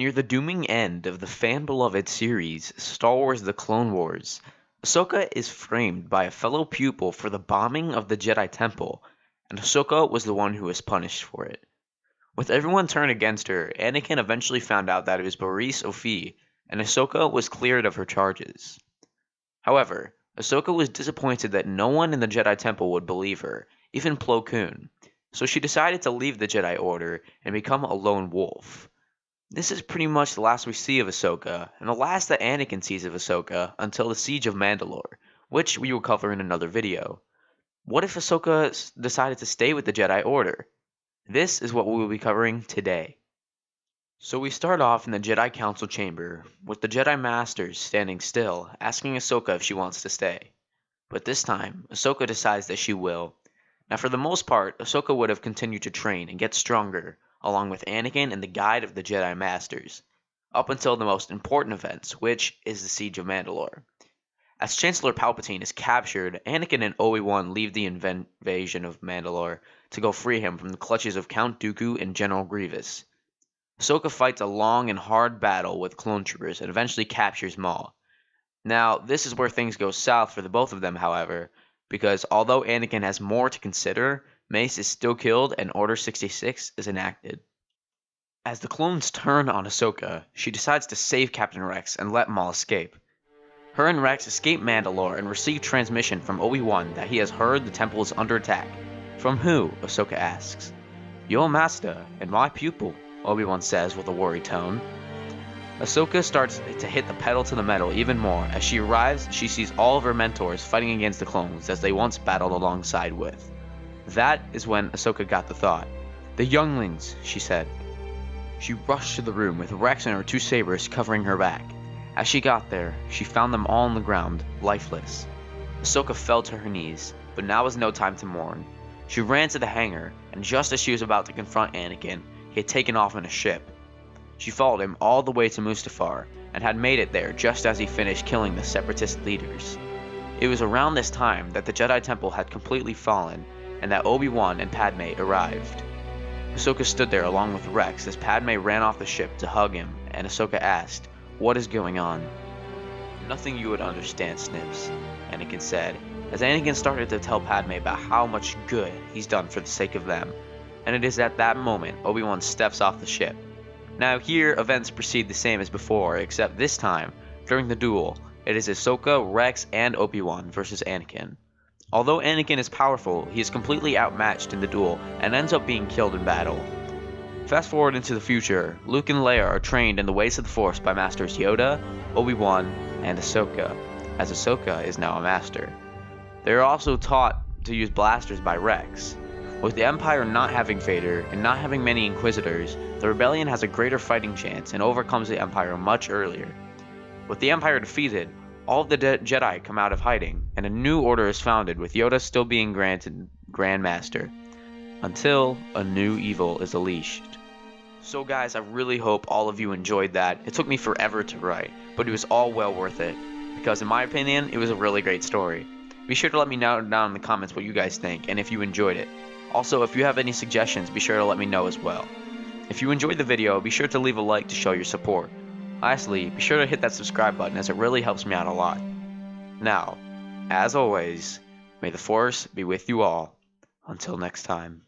Near the dooming end of the fan-beloved series, Star Wars The Clone Wars, Ahsoka is framed by a fellow pupil for the bombing of the Jedi Temple, and Ahsoka was the one who was punished for it. With everyone turned against her, Anakin eventually found out that it was Boris Ophi, and Ahsoka was cleared of her charges. However, Ahsoka was disappointed that no one in the Jedi Temple would believe her, even Plo Koon, so she decided to leave the Jedi Order and become a lone wolf. This is pretty much the last we see of Ahsoka, and the last that Anakin sees of Ahsoka until the Siege of Mandalore, which we will cover in another video. What if Ahsoka decided to stay with the Jedi Order? This is what we will be covering today. So we start off in the Jedi Council chamber, with the Jedi Masters standing still, asking Ahsoka if she wants to stay. But this time, Ahsoka decides that she will. Now for the most part, Ahsoka would have continued to train and get stronger, along with Anakin and the Guide of the Jedi Masters, up until the most important events, which is the Siege of Mandalore. As Chancellor Palpatine is captured, Anakin and Obi-Wan leave the invasion of Mandalore to go free him from the clutches of Count Dooku and General Grievous. Ahsoka fights a long and hard battle with clone troopers and eventually captures Maul. Now, this is where things go south for the both of them, however, because although Anakin has more to consider, Mace is still killed and Order 66 is enacted. As the clones turn on Ahsoka, she decides to save Captain Rex and let Maul escape. Her and Rex escape Mandalore and receive transmission from Obi-Wan that he has heard the temple is under attack. From who? Ahsoka asks. Your master and my pupil, Obi-Wan says with a worried tone. Ahsoka starts to hit the pedal to the metal even more. As she arrives, she sees all of her mentors fighting against the clones as they once battled alongside with. That is when Ahsoka got the thought. The younglings, she said. She rushed to the room with Rex and her two sabers covering her back. As she got there, she found them all on the ground, lifeless. Ahsoka fell to her knees, but now was no time to mourn. She ran to the hangar, and just as she was about to confront Anakin, he had taken off in a ship. She followed him all the way to Mustafar, and had made it there just as he finished killing the Separatist leaders. It was around this time that the Jedi Temple had completely fallen, and that Obi-Wan and Padme arrived. Ahsoka stood there along with Rex as Padme ran off the ship to hug him, and Ahsoka asked, "What is going on?" "Nothing you would understand, Snips," Anakin said, as Anakin started to tell Padme about how much good he's done for the sake of them, and it is at that moment Obi-Wan steps off the ship. Now here, events proceed the same as before, except this time, during the duel, it is Ahsoka, Rex, and Obi-Wan versus Anakin. Although Anakin is powerful, he is completely outmatched in the duel and ends up being killed in battle. Fast forward into the future, Luke and Leia are trained in the ways of the Force by Masters Yoda, Obi-Wan, and Ahsoka, as Ahsoka is now a master. They are also taught to use blasters by Rex. With the Empire not having Vader and not having many Inquisitors, the Rebellion has a greater fighting chance and overcomes the Empire much earlier. With the Empire defeated, all of the Jedi come out of hiding, and a new order is founded with Yoda still being granted Grand Master, until a new evil is unleashed. So guys, I really hope all of you enjoyed that. It took me forever to write, but it was all well worth it, because in my opinion, it was a really great story. Be sure to let me know down in the comments what you guys think, and if you enjoyed it. Also, if you have any suggestions, be sure to let me know as well. If you enjoyed the video, be sure to leave a like to show your support. Lastly, be sure to hit that subscribe button as it really helps me out a lot. Now, as always, may the Force be with you all. Until next time.